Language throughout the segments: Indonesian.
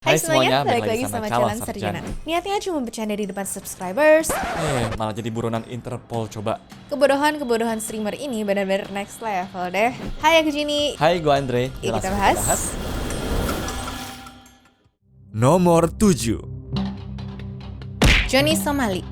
Hai semuanya, balik lagi sama Calon Sarjana. Niatnya cuma bercanda di depan subscribers. Malah jadi buronan Interpol coba. Kebodohan streamer ini benar-benar next level deh. Hai, aku Jenny. Hai, gue Andre. Yuk kita bahas. Nomor 7. Johnny Somali.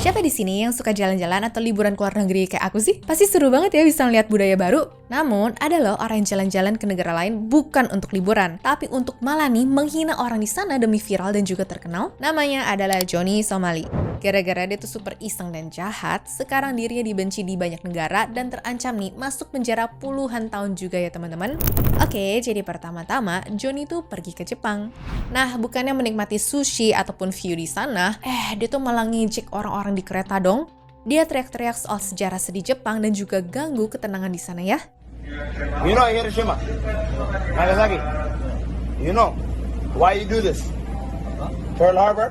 Siapa di sini yang suka jalan-jalan atau liburan ke luar negeri kayak aku sih? Pasti seru banget ya bisa lihat budaya baru. Namun, ada loh orang yang jalan-jalan ke negara lain bukan untuk liburan, tapi untuk malah nih menghina orang di sana demi viral dan juga terkenal. Namanya adalah Johnny Somali. Gara-gara dia tuh super iseng dan jahat, sekarang dirinya dibenci di banyak negara dan terancam nih masuk penjara puluhan tahun juga ya teman-teman. Oke, jadi pertama-tama Johnny tuh pergi ke Jepang. Nah, bukannya menikmati sushi ataupun view di sana, dia tuh malah ngejek orang-orang di kereta dong. Dia teriak-teriak soal sejarah sedih Jepang dan juga ganggu ketenangan di sana ya. You know Hiroshima, Nagasaki. You know why you do this? Pearl Harbor.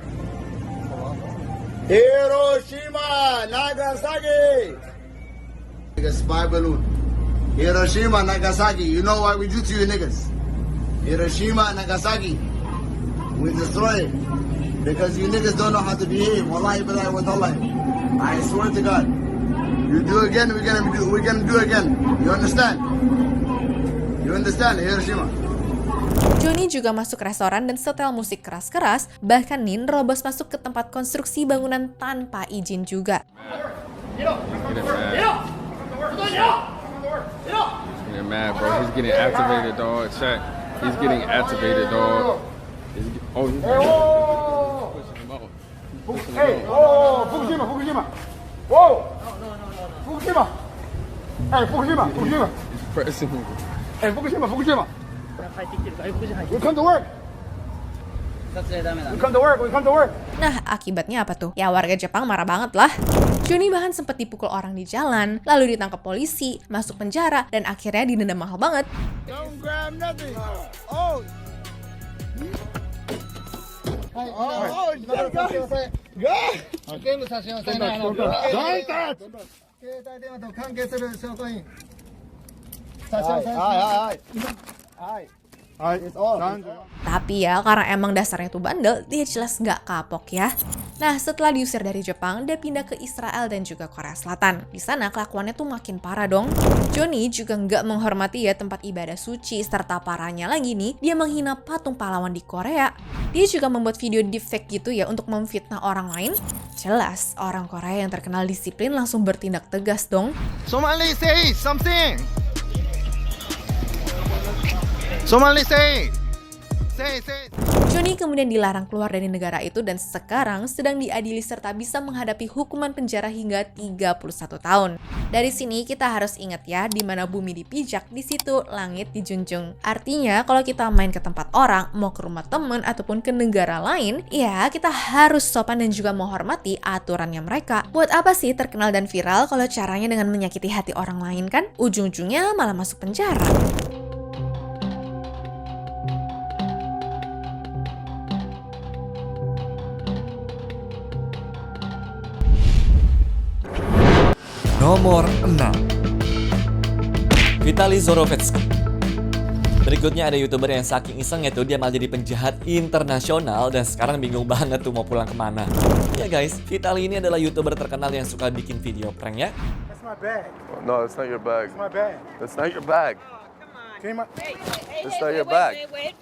Hiroshima, Nagasaki. Like a spy balloon. Hiroshima, Nagasaki. You know what we do to you niggas? Hiroshima, Nagasaki. We destroy it because you niggas don't know how to behave. Wallahi billahi wa tallahi. I swear to God. You do again, we're gonna do again. You understand? You understand, Hiroshima? Johnny juga masuk restoran dan setel musik keras-keras, bahkan nih nerobos masuk ke tempat konstruksi bangunan tanpa izin juga. He's getting mad, bro. He's getting activated, dog. Check. He's getting activated, dog. He's pushing him out. Hey, oh, Fukushima, Fukushima. Whoa! Fukushima. Hey, Fukushima, Fukushima. He's pressing him. Hey, Fukushima, Fukushima. We come to work. We come to work. Nah, akibatnya apa tuh? Ya warga Jepang marah banget lah. Johnny bahkan sempat dipukul orang di jalan, lalu ditangkap polisi, masuk penjara, dan akhirnya didenda mahal banget. Don't grab nothing. Oh. Tapi ya, karena emang dasarnya tuh bandel, dia jelas nggak kapok ya. Nah, setelah diusir dari Jepang, dia pindah ke Israel dan juga Korea Selatan. Di sana kelakuannya tuh makin parah dong. Johnny juga nggak menghormati ya tempat ibadah suci, serta parahnya lagi nih, dia menghina patung pahlawan di Korea. Dia juga membuat video deepfake gitu ya untuk memfitnah orang lain. Jelas, orang Korea yang terkenal disiplin langsung bertindak tegas dong. Somali say something. Somali say. Say. Johnny kemudian dilarang keluar dari negara itu dan sekarang sedang diadili serta bisa menghadapi hukuman penjara hingga 31 tahun. Dari sini kita harus ingat ya, di mana bumi dipijak, di situ langit dijunjung. Artinya kalau kita main ke tempat orang, mau ke rumah temen ataupun ke negara lain, ya kita harus sopan dan juga menghormati aturannya mereka. Buat apa sih terkenal dan viral kalau caranya dengan menyakiti hati orang lain kan? Ujung-ujungnya malah masuk penjara. Nomor 6. Vitaly Zorovetsky. Berikutnya ada YouTuber yang saking isengnya tuh dia malah jadi penjahat internasional dan sekarang bingung banget tuh mau pulang kemana. Ya guys, Vitaly ini adalah YouTuber terkenal yang suka bikin video prank ya. That's my bag. No, that's not your bag. That's my bag. That's not your bag. That's not your bag. Wait.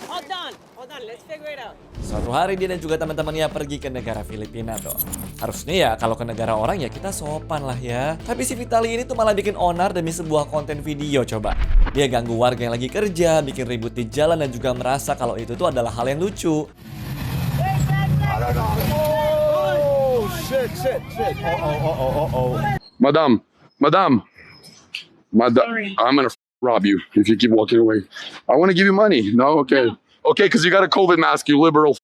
Hold on. Let's figure it out. Suatu hari dia dan juga teman-temannya pergi ke negara Filipina tuh. Harusnya ya kalau ke negara orang ya kita sopan lah ya. Tapi si Vitaly ini tuh malah bikin onar demi sebuah konten video coba. Dia ganggu warga yang lagi kerja, bikin ribut di jalan dan juga merasa kalau itu tuh adalah hal yang lucu. Oh, shit. Oh. Madam, I'm gonna rob you if you keep walking away. I want to give you money. No, okay, because you got a COVID mask, you liberal.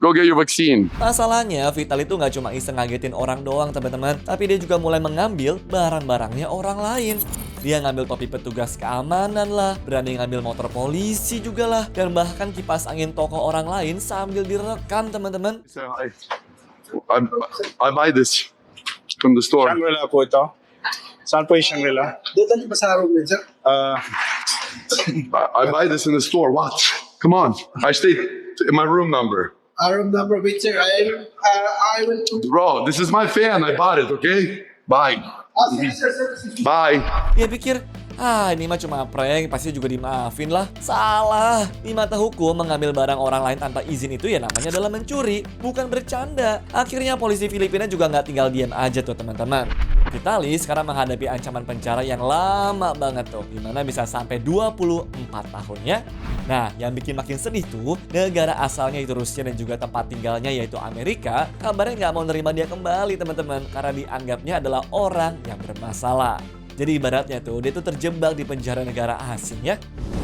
Go get your vaccine. Masalahnya, Vitaly itu nggak cuma iseng ngagetin orang doang teman-teman, tapi dia juga mulai mengambil barang-barangnya orang lain. Dia ngambil topi petugas keamanan lah, berani ngambil motor polisi juga lah, dan bahkan kipas angin toko orang lain sambil direkam teman-teman. I buy this from the store. Shangri-La po ito. Saan po yung Shangri-La? Dito niyo ba sa room niyo, sir? I buy this in the store. Watch. Come on. I stayed in my room number. I remember Victor. I will. Bro, this is my fan. I bought it, okay? Bye. Bye. Dia pikir, ini mah cuma prank, pasti juga dimaafin lah. Salah. Di mata hukum, mengambil barang orang lain tanpa izin itu ya namanya adalah mencuri, bukan bercanda. Akhirnya polisi Filipina juga nggak tinggal diam aja tuh teman-teman. Vitaly sekarang menghadapi ancaman penjara yang lama banget tuh, dimana bisa sampai 24 tahun ya. Nah, yang bikin makin sedih tuh, negara asalnya itu Rusia dan juga tempat tinggalnya yaitu Amerika, kabarnya nggak mau nerima dia kembali teman-teman, karena dianggapnya adalah orang yang bermasalah. Jadi ibaratnya tuh, dia tuh terjebak di penjara negara asing ya.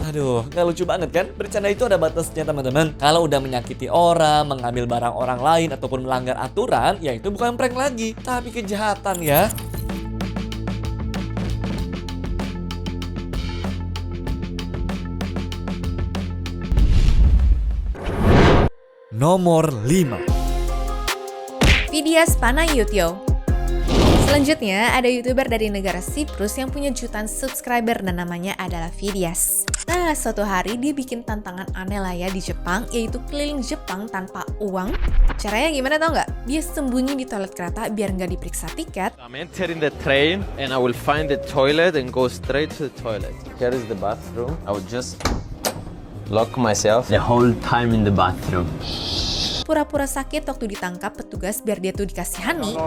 Aduh, nggak lucu banget kan? Bercanda itu ada batasnya teman-teman. Kalau udah menyakiti orang, mengambil barang orang lain, ataupun melanggar aturan, ya itu bukan prank lagi, tapi kejahatan ya. Nomor 5. Vidias Panayotio. Selanjutnya, ada YouTuber dari negara Siprus yang punya jutaan subscriber dan namanya adalah Vidias. Nah, suatu hari dia bikin tantangan aneh lah ya di Jepang, yaitu keliling Jepang tanpa uang. Caranya gimana tau nggak? Dia sembunyi di toilet kereta biar nggak diperiksa tiket. I'm entering the train and I will find the toilet and go straight to the toilet. Here is the bathroom. I will just lock myself the whole time in the bathroom. Pura-pura sakit waktu ditangkap petugas biar dia tuh dikasihani.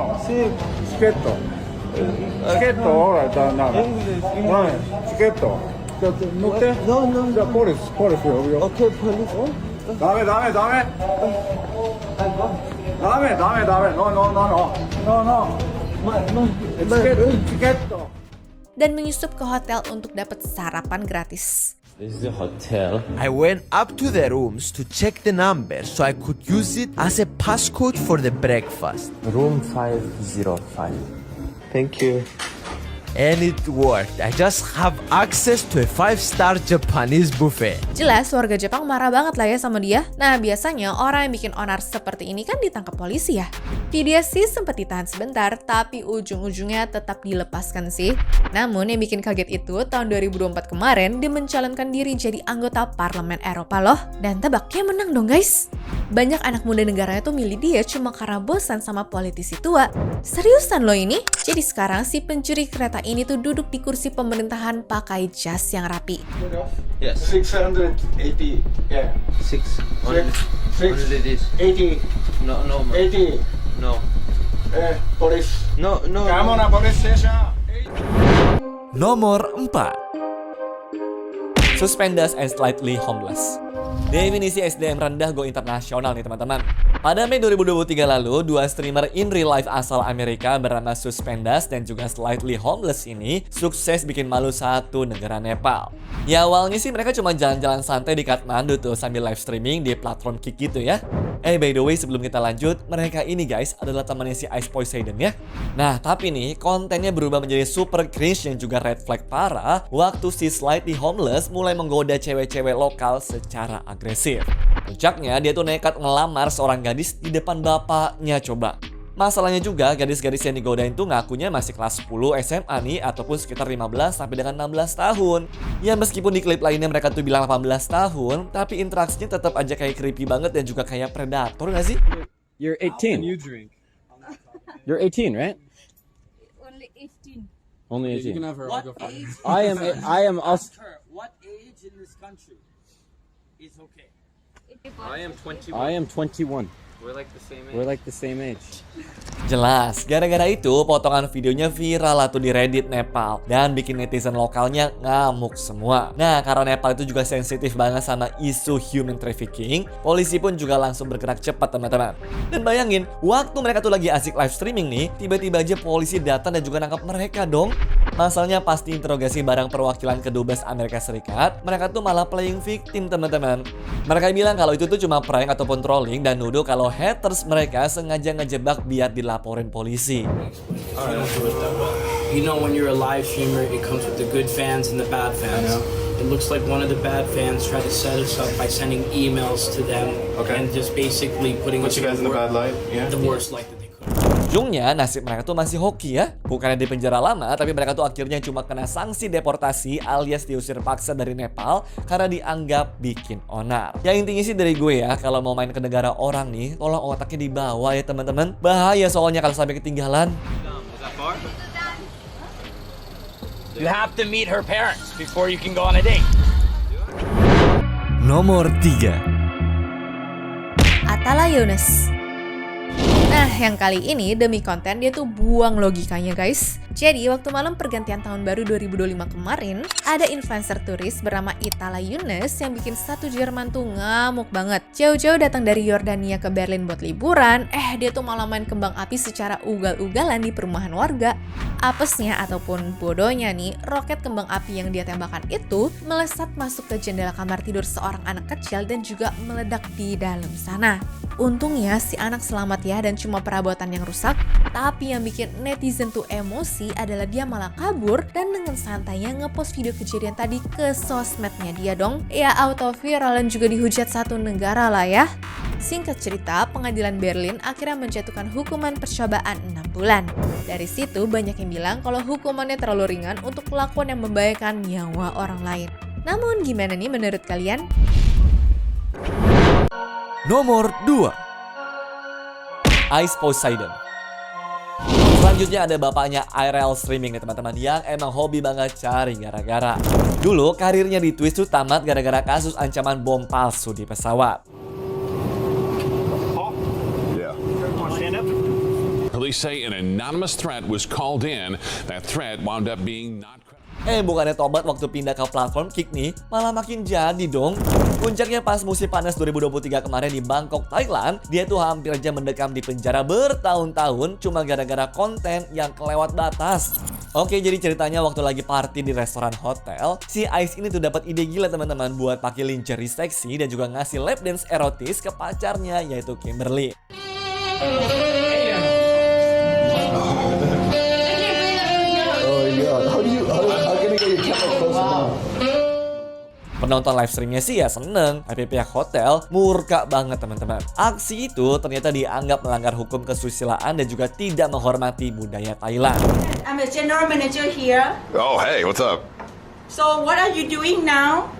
Dan menyusup ke hotel untuk dapat sarapan gratis. This is the hotel. I went up to the rooms to check the number so I could use it as a passcode for the breakfast. Room 505. Thank you. And it worked. I just have access to a 5-star Japanese buffet. Jelas warga Jepang marah banget lah ya sama dia. Nah, biasanya orang yang bikin onar seperti ini kan ditangkap polisi ya. Vidias sih sempat ditahan sebentar, tapi ujung-ujungnya tetap dilepaskan sih. Namun yang bikin kaget itu, tahun 2024 kemarin, dia mencalonkan diri jadi anggota Parlemen Eropa loh. Dan tebak, dia menang dong guys. Banyak anak muda negaranya tuh milih dia cuma karena bosan sama politisi tua. Seriusan loh ini? Jadi sekarang si pencuri kereta ini tuh duduk di kursi pemerintahan pakai jas yang rapi. Yes. 680. Yeah. 6. Only this. 80. No, no. 80. No. Police. No, no. Come on, police station. Nomor 4. Suspended and slightly homeless. Definisi SDM rendah go internasional nih teman-teman. Pada Mei 2023 lalu, dua streamer in real life asal Amerika bernama Suspendas dan juga Slightly Homeless ini sukses bikin malu satu negara Nepal. Ya awalnya sih mereka cuma jalan-jalan santai di Kathmandu tuh sambil live streaming di platform Kick gitu ya. By the way sebelum kita lanjut, mereka ini guys adalah temannya si Ice Poseidon ya. Nah tapi nih kontennya berubah menjadi super cringe dan juga red flag parah waktu si Slightly Homeless mulai menggoda cewek-cewek lokal secara agresif. Puncaknya dia tuh nekat ngelamar seorang gadis di depan bapaknya coba. Masalahnya juga gadis-gadis yang digodain tuh ngakunya masih kelas 10 SMA nih ataupun sekitar 15 sampai dengan 16 tahun. Ya meskipun di klip lainnya mereka tuh bilang 18 tahun, tapi interaksinya tetap aja kayak creepy banget dan juga kayak predator gak sih? You're 18. You drink. You're 18, right? Only 18. Only 18. You can have her. I'll go for it. I am also. What age in this country is okay? I am 21. I am 21. We're like the same age. We're like the same age. Jelas, gara-gara itu potongan videonya viral lah tuh di Reddit Nepal dan bikin netizen lokalnya ngamuk semua. Nah, karena Nepal itu juga sensitif banget sama isu human trafficking, polisi pun juga langsung bergerak cepat teman-teman. Dan bayangin, waktu mereka tuh lagi asik live streaming nih, tiba-tiba aja polisi datang dan juga nangkap mereka dong. Masalahnya pasti interogasi barang perwakilan kedubes Amerika Serikat, mereka tuh malah playing victim teman-teman. Mereka bilang kalau itu tuh cuma prank ataupun trolling dan nuduh kalau haters mereka sengaja ngejebak biar dilaporin polisi. You know when you're a live streamer, it comes with the good fans and the bad fans. It looks like one of the bad fans tried to set us up by sending emails to them and just basically putting us you guys in the bad light. Yeah. The worst light that they could. Ujungnya nasib mereka tuh masih hoki ya. Bukannya di penjara lama, tapi mereka tuh akhirnya cuma kena sanksi deportasi alias diusir paksa dari Nepal karena dianggap bikin onar. Yang intinya sih dari gue ya, kalau mau main ke negara orang nih, tolong otaknya dibawa ya teman-teman. Bahaya soalnya kalau sampai ketinggalan. You have to meet her parents before you can go on a date. Nomor 3. Atala Younes. Nah, yang kali ini demi konten dia tuh buang logikanya guys. Jadi, waktu malam pergantian tahun baru 2025 kemarin, ada influencer turis bernama Atala Younes yang bikin satu Jerman tuh ngamuk banget. Jauh-jauh datang dari Yordania ke Berlin buat liburan, dia tuh malah main kembang api secara ugal-ugalan di perumahan warga. Apesnya ataupun bodohnya nih, roket kembang api yang dia tembakan itu melesat masuk ke jendela kamar tidur seorang anak kecil dan juga meledak di dalam sana. Untungnya si anak selamat ya dan cuma perabotan yang rusak, tapi yang bikin netizen tuh emosi adalah dia malah kabur dan dengan santainya ngepost video kejadian tadi ke sosmednya dia dong. Ya auto viral dan juga dihujat satu negara lah ya. Singkat cerita, pengadilan Berlin akhirnya menjatuhkan hukuman percobaan 6 bulan. Dari situ banyak yang bilang kalau hukumannya terlalu ringan untuk kelakuan yang membahayakan nyawa orang lain. Namun gimana nih menurut kalian? Nomor 2. Ice Poseidon. Selanjutnya ada bapaknya IRL streaming nih teman-teman, yang emang hobi banget cari gara-gara. Dulu karirnya di Twitch tuh tamat gara-gara kasus ancaman bom palsu di pesawat. Police say an anonymous threat was called in. That threat wound up being not credible. Bukannya tobat waktu pindah ke platform Kick nih, malah makin jadi dong. Puncaknya pas musim panas 2023 kemarin di Bangkok, Thailand, dia tuh hampir aja mendekam di penjara bertahun-tahun cuma gara-gara konten yang kelewat batas. Oke, jadi ceritanya waktu lagi party di restoran hotel, si Ice ini tuh dapat ide gila teman-teman buat pakai lingerie seksi dan juga ngasih lap dance erotis ke pacarnya yaitu Kimberly. Penonton live streamnya sih ya seneng, tapi pihak hotel murka banget teman-teman. Aksi itu ternyata dianggap melanggar hukum kesusilaan dan juga tidak menghormati budaya Thailand. I'm a general manager here. Oh, hey, what's up? So what are you doing now?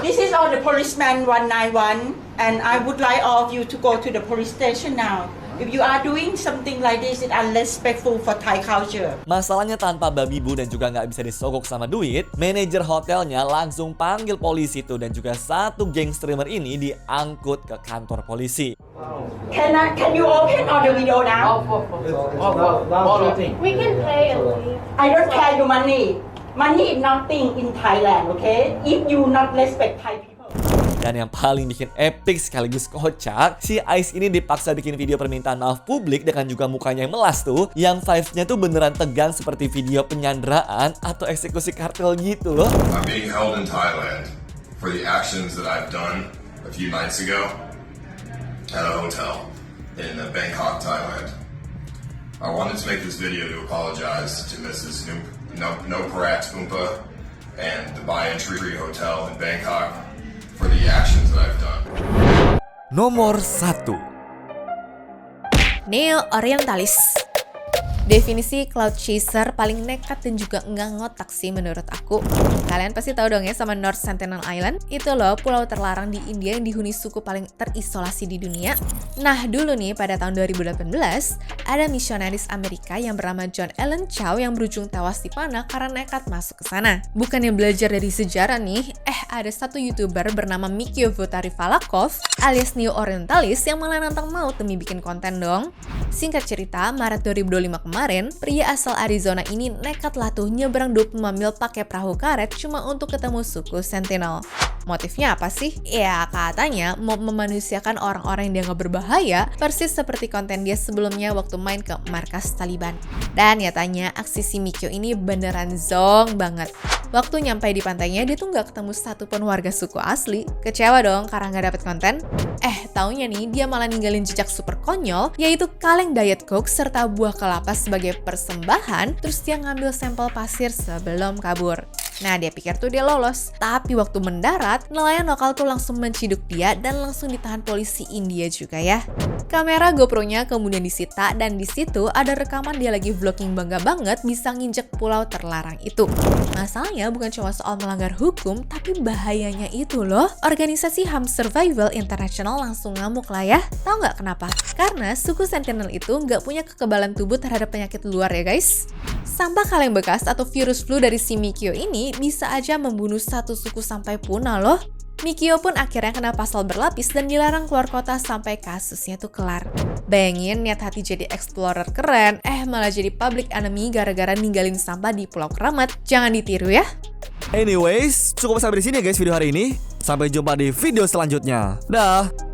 This is all the policeman 191 and I would like all of you to go to the police station now. If you are doing something like this, it's unrespectful for Thai culture. Masalahnya tanpa babi bu dan juga nggak bisa disogok sama duit, manajer hotelnya langsung panggil polisi tuh dan juga satu geng streamer ini diangkut ke kantor polisi. Can you open all the video now? We can play and leave. I don't care your money. Money is nothing in Thailand, okay? If you not respect Thai people. Dan yang paling bikin epic sekaligus kocak, si Ice ini dipaksa bikin video permintaan maaf publik dengan juga mukanya yang melas tuh, yang vibes-nya tuh beneran tegang seperti video penyanderaan atau eksekusi kartel gitu loh. I'm being held in Thailand for the actions that I've done a few nights ago at a hotel in Bangkok, Thailand. I wanted to make this video to apologize to Mrs. Noparat Oompa and the Bayan Tree Hotel in Bangkok for the actions that I've done. Nomor 1. Neo Orientalis. Definisi cloud chaser paling nekat dan juga nggak ngotak sih menurut aku. Kalian pasti tahu dong ya sama North Sentinel Island. Itu loh pulau terlarang di India yang dihuni suku paling terisolasi di dunia. Nah dulu nih pada tahun 2018, ada misionaris Amerika yang bernama John Allen Chow yang berujung tewas di panah karena nekat masuk ke sana. Bukannya belajar dari sejarah nih, ada satu YouTuber bernama Mikio Votarifalakov alias Neo Orientalis yang malah nantang maut demi bikin konten dong. Singkat cerita, Maret 2025 kemarin, pria asal Arizona ini nekat lah tuh nyebrang 25 mil pakai perahu karet cuma untuk ketemu suku Sentinel. Motifnya apa sih? Ya katanya mau memanusiakan orang-orang yang dianggap berbahaya persis seperti konten dia sebelumnya waktu main ke markas Taliban. Dan nyatanya aksi si Mikio ini beneran zong banget. Waktu nyampe di pantainya dia tuh nggak ketemu satupun warga suku asli. Kecewa dong karena nggak dapet konten. Taunya nih dia malah ninggalin jejak super konyol yaitu kaleng Diet Coke serta buah kelapa sebagai persembahan, terus dia ngambil sampel pasir sebelum kabur. Nah, dia pikir tuh dia lolos. Tapi waktu mendarat, nelayan lokal tuh langsung menciduk dia dan langsung ditahan polisi India juga ya. Kamera GoPro-nya kemudian disita dan di situ ada rekaman dia lagi vlogging bangga banget bisa nginjek pulau terlarang itu. Masalahnya bukan cuma soal melanggar hukum, tapi bahayanya itu loh. Organisasi HAM Survival International langsung ngamuk lah ya. Tahu nggak kenapa? Karena suku Sentinel itu nggak punya kekebalan tubuh terhadap penyakit luar ya guys. Sampah kaleng bekas atau virus flu dari si Mikio ini bisa aja membunuh satu suku sampai punah loh. Mikio pun akhirnya kena pasal berlapis dan dilarang keluar kota sampai kasusnya tuh kelar. Bayangin niat hati jadi explorer keren, malah jadi public enemy gara-gara ninggalin sampah di Pulau Keramat. Jangan ditiru ya. Anyways, cukup sampai di sini ya guys video hari ini. Sampai jumpa di video selanjutnya. Dah.